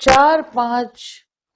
4-5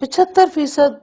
75%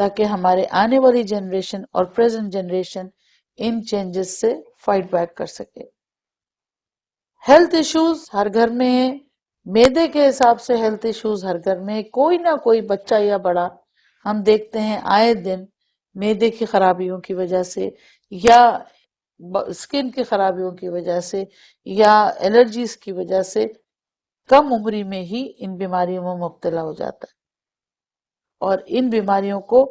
تاکہ ہمارے آنے والی جنریشن اور پریزنٹ جنریشن ان چینجز سے فائٹ بیک کر سکے۔ ہیلتھ ایشوز ہر گھر میں ہیں، معدے کے حساب سے ہیلتھ ایشوز ہر گھر میں، کوئی نہ کوئی بچہ یا بڑا ہم دیکھتے ہیں آئے دن معدے کی خرابیوں کی وجہ سے یا اسکن کی خرابیوں کی وجہ سے یا الرجیز کی وجہ سے کم عمری میں ہی ان بیماریوں میں مبتلا ہو جاتا ہے، اور ان بیماریوں کو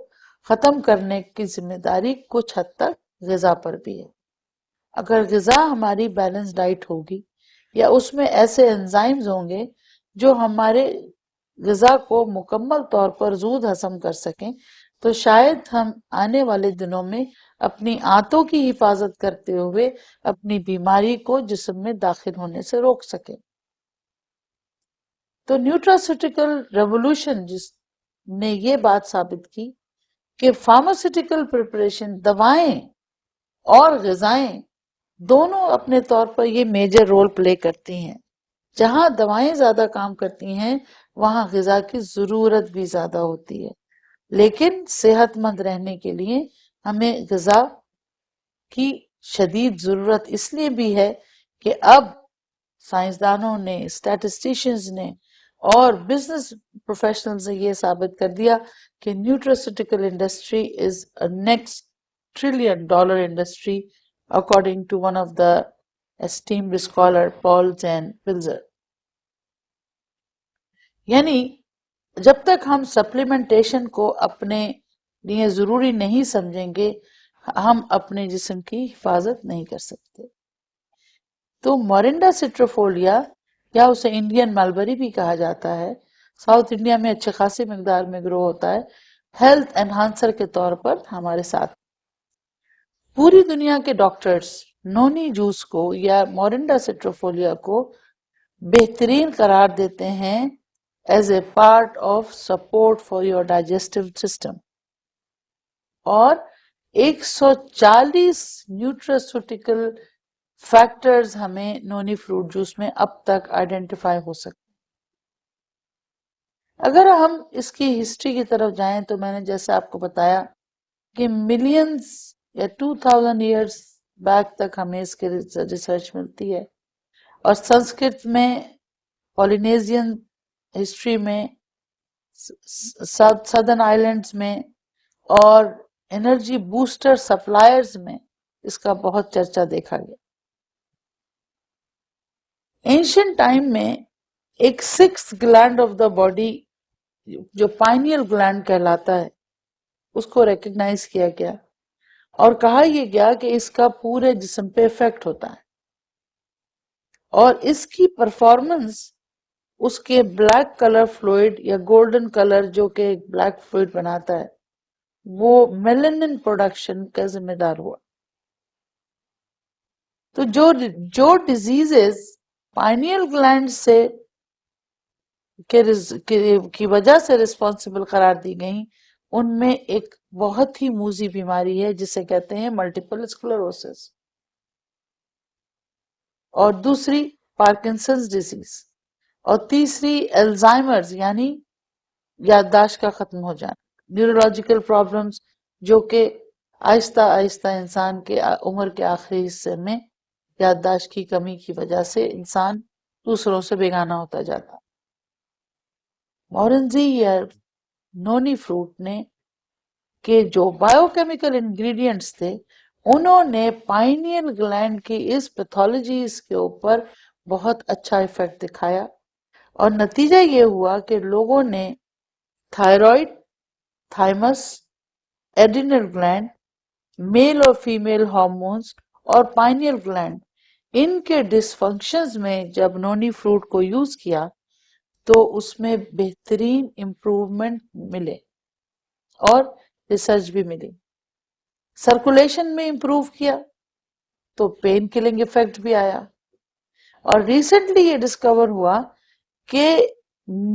ختم کرنے کی ذمہ داری کچھ حد تک غذا پر بھی ہے۔ اگر غذا ہماری بیلنس ڈائٹ ہوگی یا اس میں ایسے انزائمز ہوں گے جو ہمارے غذا کو مکمل طور پر زود ہضم کر سکیں، تو شاید ہم آنے والے دنوں میں اپنی آنتوں کی حفاظت کرتے ہوئے اپنی بیماری کو جسم میں داخل ہونے سے روک سکیں۔ تو نیوٹراسیوٹیکل ریولوشن جس نے یہ بات ثابت کی کہ فارماسیوٹیکل پریپریشن، دوائیں اور غذائیں دونوں اپنے طور پر یہ میجر رول پلے کرتی ہیں۔ جہاں دوائیں زیادہ کام کرتی ہیں وہاں غذا کی ضرورت بھی زیادہ ہوتی ہے، لیکن صحت مند رہنے کے لیے ہمیں غذا کی شدید ضرورت اس لیے بھی ہے کہ اب سائنسدانوں نے، اسٹیٹسٹیشنز نے اور بزنس پروفیشنلز نے یہ ثابت کر دیا کہ nutraceutical industry is a next $1 trillion industry according to one of the esteemed scholar Paul Jan Pilzer۔ یعنی جب تک ہم سپلیمنٹیشن کو اپنے لیے ضروری نہیں سمجھیں گے ہم اپنے جسم کی حفاظت نہیں کر سکتے۔ تو مورنڈا سٹروفولیا یا اسے انڈین ملبری بھی کہا جاتا ہے، ساؤتھ انڈیا میں اچھے خاصی مقدار میں گرو ہوتا ہے، ہیلتھ انہانسر کے طور پر ہمارے ساتھ۔ پوری دنیا کے ڈاکٹرز نونی جوس کو یا مورنڈا سٹروفولیا کو بہترین قرار دیتے ہیں as a part of support for your digestive system, اور 140 نیوٹراسیوٹیکل فیکٹرز ہمیں نونی فروٹ جوس میں اب تک آئیڈینٹیفائی ہو سکتے۔ اگر ہم اس کی ہسٹری کی طرف جائیں تو میں نے جیسے آپ کو بتایا کہ ملینز یا 2000 ایئرز بیک تک ہمیں اس کے ریسرچ ملتی ہے، اور سنسکرت میں، پولینیزین ہسٹری میں، سدرن آئیلینڈز میں اور انرجی بوسٹر سپلائرز میں اس کا بہت چرچا دیکھا گیا۔ اینشنٹ ٹائم میں ایک 6th gland of the body جو پائنیل گلینڈ کہلاتا ہے اس کو ریکگنائز کیا گیا اور کہا یہ گیا کہ اس کا پورے جسم پہ افیکٹ ہوتا ہے، اور اس کی پرفارمنس اس کے بلیک کلر فلوئڈ یا گولڈن کلر جو کہ بلیک فلوئڈ بناتا ہے وہ میلانن پروڈکشن کا ذمہ دار ہوا۔ تو جو ڈیزیزز پائنیل گلینڈ سے کی وجہ سے رسپانسبل قرار دی گئیں ان میں ایک بہت ہی موذی بیماری ہے جسے کہتے ہیں ملٹیپل اسکلروسس، اور دوسری پارکنسنز ڈیزیز، اور تیسری الزائمرز یعنی یادداشت کا ختم ہو جانا، نیورولوجیکل پرابلمز جو کہ آہستہ آہستہ انسان کے عمر کے آخری حصے میں یادداشت کی کمی کی وجہ سے انسان دوسروں سے بیگانہ ہوتا جاتا۔ مورنزی یا نونی فروٹ نے کہ جو بائیو کیمیکل انگریڈینٹس تھے انہوں نے پائنیل گلینڈ کی اس پیتھولوجیز کے اوپر بہت اچھا ایفیکٹ دکھایا، اور نتیجہ یہ ہوا کہ لوگوں نے تھائرائیڈ، تھائمس، ایڈینل گلینڈ، میل اور فیمیل ہارمونز اور پائنیل گلینڈ، ان کے ڈس فنکشنز میں جب نونی فروٹ کو یوز کیا تو اس میں بہترین امپروومنٹ ملے اور ریسرچ بھی ملی۔ سرکولیشن میں امپروو کیا تو پین کلنگ ایفیکٹ بھی آیا، اور ریسنٹلی یہ ڈسکور ہوا کہ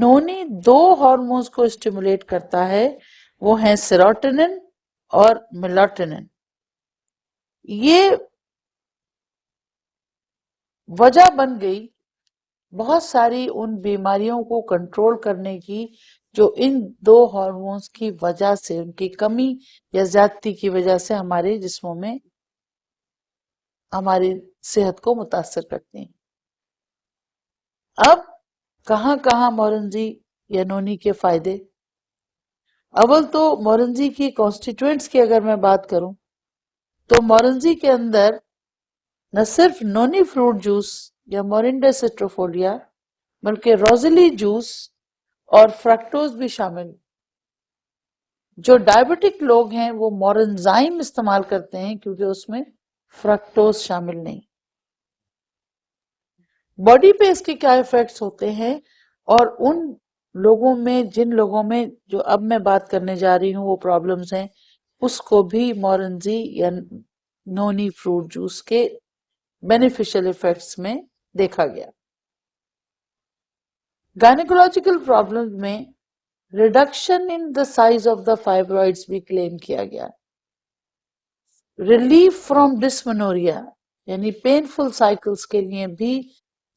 نونی 2 ہارمونز کو اسٹیمولیٹ کرتا ہے، وہ ہیں سیروٹونن اور میلاٹونن۔ یہ وجہ بن گئی بہت ساری ان بیماریوں کو کنٹرول کرنے کی جو ان دو ہارمونز کی وجہ سے، ان کی کمی یا زیادتی کی وجہ سے ہمارے جسموں میں ہماری صحت کو متاثر کرتی ہیں۔ اب کہاں کہاں مورنجی یا نونی کے فائدے؟ اول تو مورنجی کی کانسٹیٹوئنٹس کی اگر میں بات کروں تو مورنجی کے اندر نہ صرف نونی فروٹ جوس یا مورنڈا سٹروفولیا بلکہ روزلی جوس اور فرکٹوز بھی شامل۔ جو ڈائبٹک لوگ ہیں وہ مورنزائم استعمال کرتے ہیں کیونکہ اس میں فرکٹوز شامل نہیں۔ باڈی پہ اس کے کیا ایفیکٹس ہوتے ہیں، اور ان لوگوں میں جن لوگوں میں جو اب میں بات کرنے جا رہی ہوں وہ پرابلمز ہیں، اس کو بھی مورنجی یا نونی فروٹ جوس کے بینیفیشل ایفیکٹس میں دیکھا گیا۔ گائنیکولوجیکل پرابلم میں reduction in the size of the fibroids بھی کلیم کیا گیا۔ ریلیف فرام ڈسمنوریا یعنی پینفل سائیکلز کے لیے بھی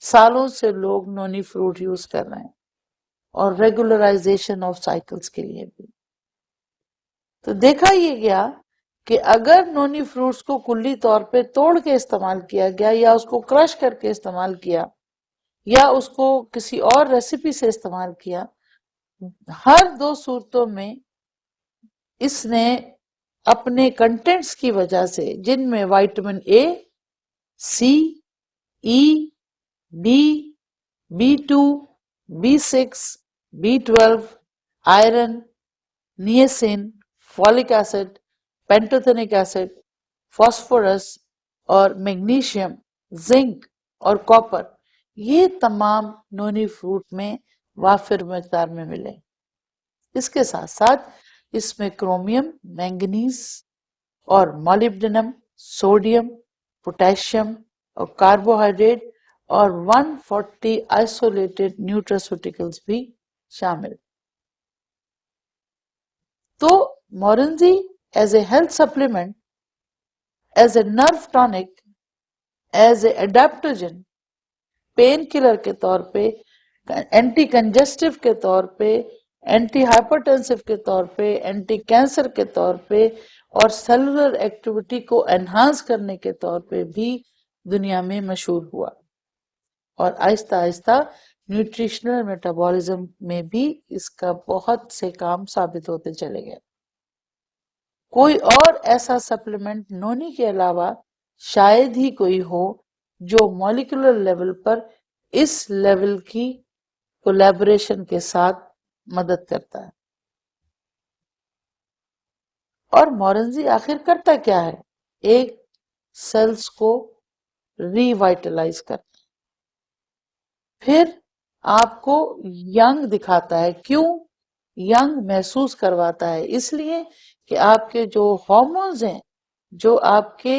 سالوں سے لوگ نونی فروٹ یوز کر رہے ہیں، اور ریگولرائزیشن آف سائیکلز کے لیے بھی۔ تو دیکھا یہ گیا کہ اگر نونی فروٹس کو کلی طور پہ توڑ کے استعمال کیا گیا یا اس کو کرش کر کے استعمال کیا یا اس کو کسی اور ریسیپی سے استعمال کیا، ہر دو صورتوں میں اس نے اپنے کنٹینٹس کی وجہ سے، جن میں vitamin A, C, E, B, B2، B6، B12، iron, niacin, folic acid, pantothenic acid, phosphorus اور میگنیشیم، زنک اور کاپر، یہ تمام نونی فروٹ میں وافر مقدار میں ملے۔ اس کے ساتھ ساتھ اس میں کرومیم، مینگنیز اور مالیبڈینم، سوڈیم، پوٹیشیم اور کاربوہائیڈریٹ اور 140 آئسولیٹڈ نیوٹراسیوٹیکلز بھی شامل۔ تو مورنجی as a health supplement, as a nerve tonic, as a adaptogen, painkiller کے طور پہ، اینٹی کنجسٹو کے طور پہ، اینٹی ہائپرٹینسو کے طور پہ، اینٹی کینسر کے طور پہ اور سیلولر ایکٹیویٹی کو انہانس کرنے کے طور پہ بھی دنیا میں مشہور ہوا، اور آہستہ آہستہ نیوٹریشنل میٹابولزم میں بھی اس کا بہت سے کام ثابت ہوتے چلے گئے۔ کوئی اور ایسا سپلیمنٹ نونی کے علاوہ شاید ہی کوئی ہو جو مالیکولر لیول پر اس لیول کی کولیبریشن کے ساتھ مدد کرتا ہے۔ اور مورنجی آخر کرتا کیا ہے؟ ایک سیلز کو ری وائٹلائز کرتا ہے، پھر آپ کو ینگ دکھاتا ہے۔ کیوں ینگ محسوس کرواتا ہے؟ اس لیے کہ آپ کے جو ہارمونز ہیں جو آپ کے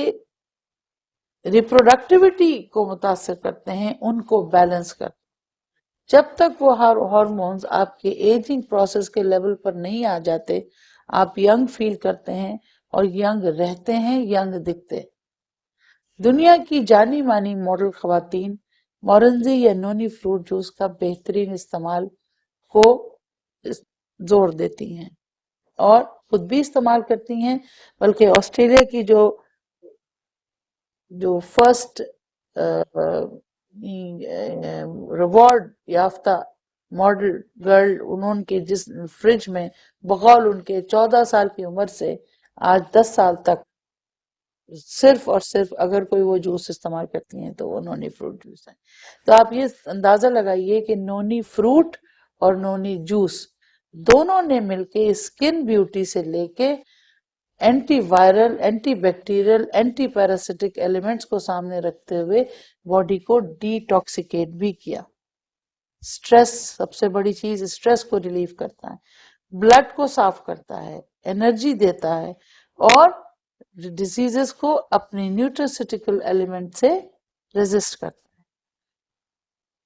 ریپروڈکٹیوٹی کو متاثر کرتے ہیں ان کو بیلنس کرتے ہیں۔ جب تک وہ ہارمونز آپ کے ایجنگ پروسیس کے لیول پر نہیں آ جاتے، آپ ینگ فیل کرتے ہیں اور ینگ رہتے ہیں، ینگ دکھتے۔ دنیا کی جانی مانی ماڈل خواتین مورنجی یا نونی فروٹ جوس کا بہترین استعمال کو زور دیتی ہیں اور خود بھی استعمال کرتی ہیں، بلکہ آسٹریلیا کی جو فرسٹ ریوارڈ یافتہ ماڈل گرل، انہوں کے جس فریج میں بغول ان کے 14 سال کی عمر سے آج 10 سال تک صرف اور صرف اگر کوئی وہ جوس استعمال کرتی ہیں تو وہ نونی فروٹ جوس ہے۔ تو آپ یہ اندازہ لگائیے کہ نونی فروٹ اور نونی جوس دونوں نے مل کے اسکن بیوٹی سے لے کے anti viral, anti bacterial, anti parasitic elements کو سامنے رکھتے ہوئے باڈی کو ڈی ٹاکسیکیٹ بھی کیا۔ سٹریس، سب سے بڑی چیز، سٹریس کو ریلیف کرتا ہے، بلڈ کو صاف کرتا ہے، انرجی دیتا ہے، اور ڈیزیزز کو اپنی نیوٹراسیوٹیکل ایلیمنٹ سے ریزسٹ کرتا ہے۔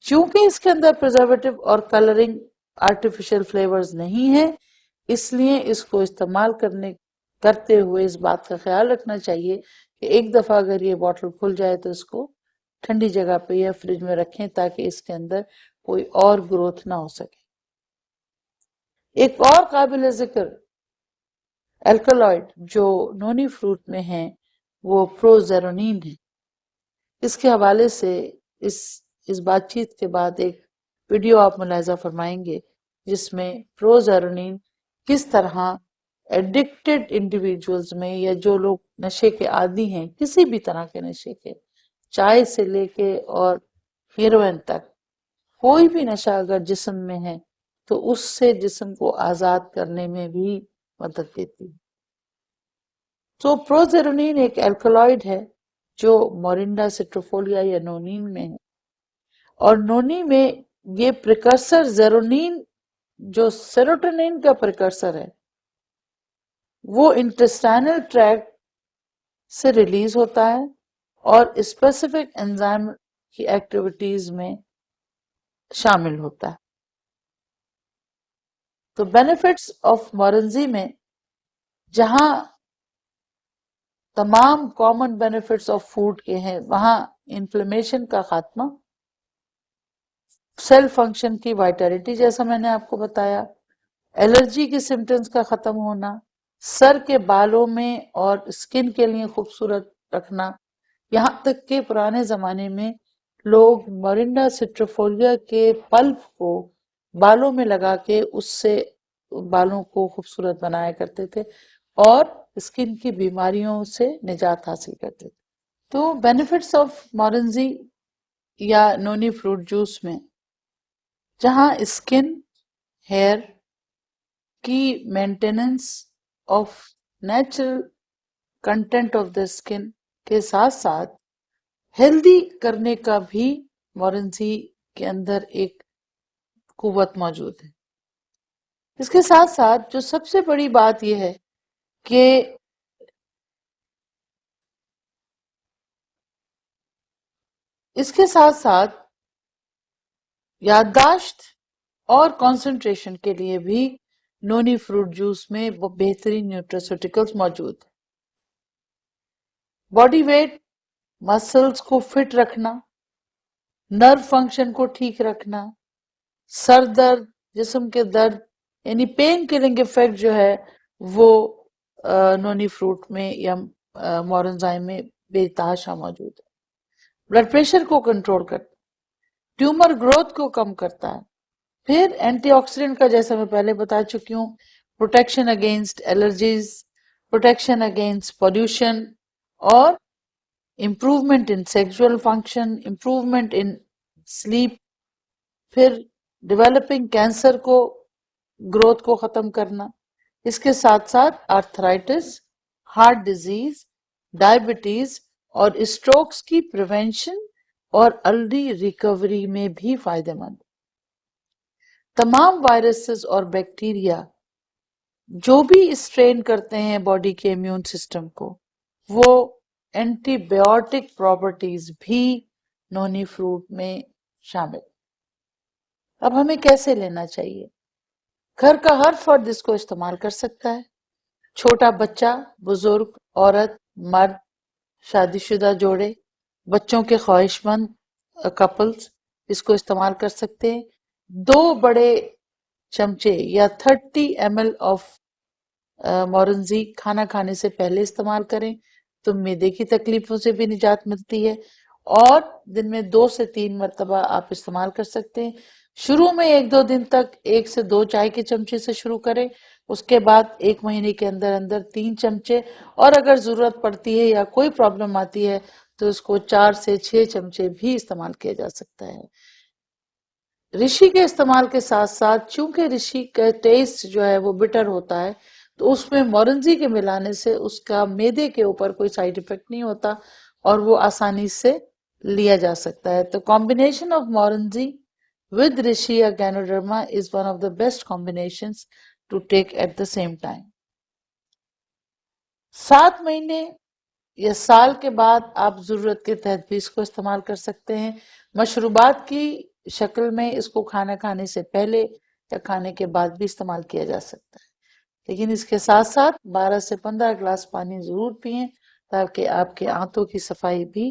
چونکہ اس کے اندر پریزرویٹو اور کلرنگ آرٹیفیشل فلیورز نہیں ہیں، اس لیے اس کو استعمال کرتے ہوئے اس بات کا خیال رکھنا چاہیے کہ ایک دفعہ اگر یہ باٹل کھل جائے تو اس کو ٹھنڈی جگہ پہ یا فریج میں رکھیں تاکہ اس کے اندر کوئی اور گروتھ نہ ہو سکے۔ ایک اور قابل ذکر الکالوئڈ جو نونی فروٹ میں ہیں وہ پروزیرونین ہے۔ اس کے حوالے سے اس بات چیت کے بعد ایک ویڈیو آپ ملاحظہ فرمائیں گے جس میں پروزیرونین کس طرح ایڈکٹڈ انڈیویجولز میں یا جو لوگ نشے کے عادی ہیں، کسی بھی طرح کے نشے کے، چائے سے لے کے اور ہیروئن تک، کوئی بھی نشہ اگر جسم میں ہے تو اس سے جسم کو آزاد کرنے میں بھی مدد دیتی ہے۔ تو پروزیرونین ایک الکالوئڈ ہے جو مورنڈا سٹروفولیا یا نونین میں ہے، اور نونی میں یہ پریکرسر زیرونین جو سیروٹونین کا پریکرسر ہے وہ انٹسٹائنل ٹریکٹ سے ریلیز ہوتا ہے اور اسپیسیفک انزائم کی ایکٹیویٹیز میں شامل ہوتا ہے۔ تو بینیفٹس آف مورنزی میں جہاں تمام کامن بینیفٹس آف فوڈ کے ہیں، وہاں انفلیمیشن کا خاتمہ، سیل فنکشن کی وائٹیلٹی جیسا میں نے آپ کو بتایا، الرجی کے سمٹمز کا ختم ہونا، سر کے بالوں میں اور اسکن کے لیے خوبصورت رکھنا، یہاں تک کہ پرانے زمانے میں لوگ مورنڈا سٹروفولیا کے پلپ کو بالوں میں لگا کے اس سے بالوں کو خوبصورت بنایا کرتے تھے اور اسکن کی بیماریوں سے نجات حاصل کرتے تھے۔ تو بینیفٹس آف مورنزی یا نونی فروٹ جوس میں جہاں اسکن، ہیئر کی maintenance of natural content of the skin کے ساتھ ساتھ ہیلدی کرنے کا بھی مورنزی کے اندر ایک قوت موجود ہے۔ اس کے ساتھ ساتھ جو سب سے بڑی بات یہ ہے کہ اس کے ساتھ ساتھ یادداشت اور کانسنٹریشن کے لیے بھی نونی فروٹ جوس میں وہ بہترین نیوٹراسیوٹیکلز موجود ہیں۔ باڈی ویٹ، مسلز کو فٹ رکھنا، نرو فنکشن کو ٹھیک رکھنا، سر درد، جسم کے درد، یعنی پین کلنگ افیکٹ جو ہے وہ نونی فروٹ میں یا مورنزائی میں بے تحاشا موجود ہے۔ بلڈ پریشر کو کنٹرول کرتا ہے، ٹیومر گروتھ کو کم کرتا ہے، پھر اینٹی آکسیڈنٹ کا جیسا میں پہلے بتا چکی ہوں، protection against allergies, protection against pollution, اور improvement in sexual function, improvement in sleep, پھر ڈیولپنگ کینسر کو گروتھ کو ختم کرنا، اس کے ساتھ ساتھ آرتھرائٹس، ہارٹ ڈیزیز، ڈائبٹیز اور اسٹروکس کی پریونشن اور ارلی ریکوری میں بھی فائدہ مند۔ تمام وائرسز اور بیکٹیریا جو بھی اسٹرین کرتے ہیں باڈی کے امیون سسٹم کو، وہ اینٹی بائیوٹک پراپرٹیز بھی نونی فروٹ میں شامل۔ اب ہمیں کیسے لینا چاہیے؟ گھر کا ہر فرد اس کو استعمال کر سکتا ہے، چھوٹا بچہ، بزرگ، عورت، مرد، شادی شدہ جوڑے، بچوں کے خواہش مند کپلز اس کو استعمال کر سکتے ہیں۔ 2 بڑے چمچے یا 30 ml آف مورنزی کھانا کھانے سے پہلے استعمال کریں تو معدے کی تکلیفوں سے بھی نجات ملتی ہے، اور دن میں 2 سے 3 مرتبہ آپ استعمال کر سکتے ہیں۔ شروع میں 1-2 دن تک 1 سے 2 چائے کے چمچے سے شروع کریں، اس کے بعد 1 مہینے کے اندر اندر 3 چمچے، اور اگر ضرورت پڑتی ہے یا کوئی پرابلم آتی ہے تو اس کو 4 سے 6 چمچے بھی استعمال کیا جا سکتا ہے۔ رشی کے استعمال کے ساتھ ساتھ چونکہ رشی کا ٹیسٹ جو ہے وہ بٹر ہوتا ہے تو اس میں مورنزی کے ملانے سے اس کا معدے کے اوپر کوئی سائیڈ ایفیکٹ نہیں ہوتا اور وہ آسانی سے لیا جا سکتا ہے۔ تو combination of morenzi with reishi or ganoderma is one of the best combinations to take at the same time۔ 7 مہینے یا سال کے بعد آپ ضرورت کے تحت بھی اس کو استعمال کر سکتے ہیں۔ مشروبات کی شکل میں اس کو کھانا کھانے سے پہلے یا کھانے کے بعد بھی استعمال کیا جا سکتا ہے، لیکن اس کے ساتھ ساتھ 12 سے 15 گلاس پانی ضرور پئیں تاکہ آپ کے آنتوں کی صفائی بھی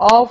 of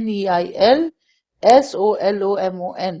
NEIL SOLOMON,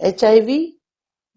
HIV,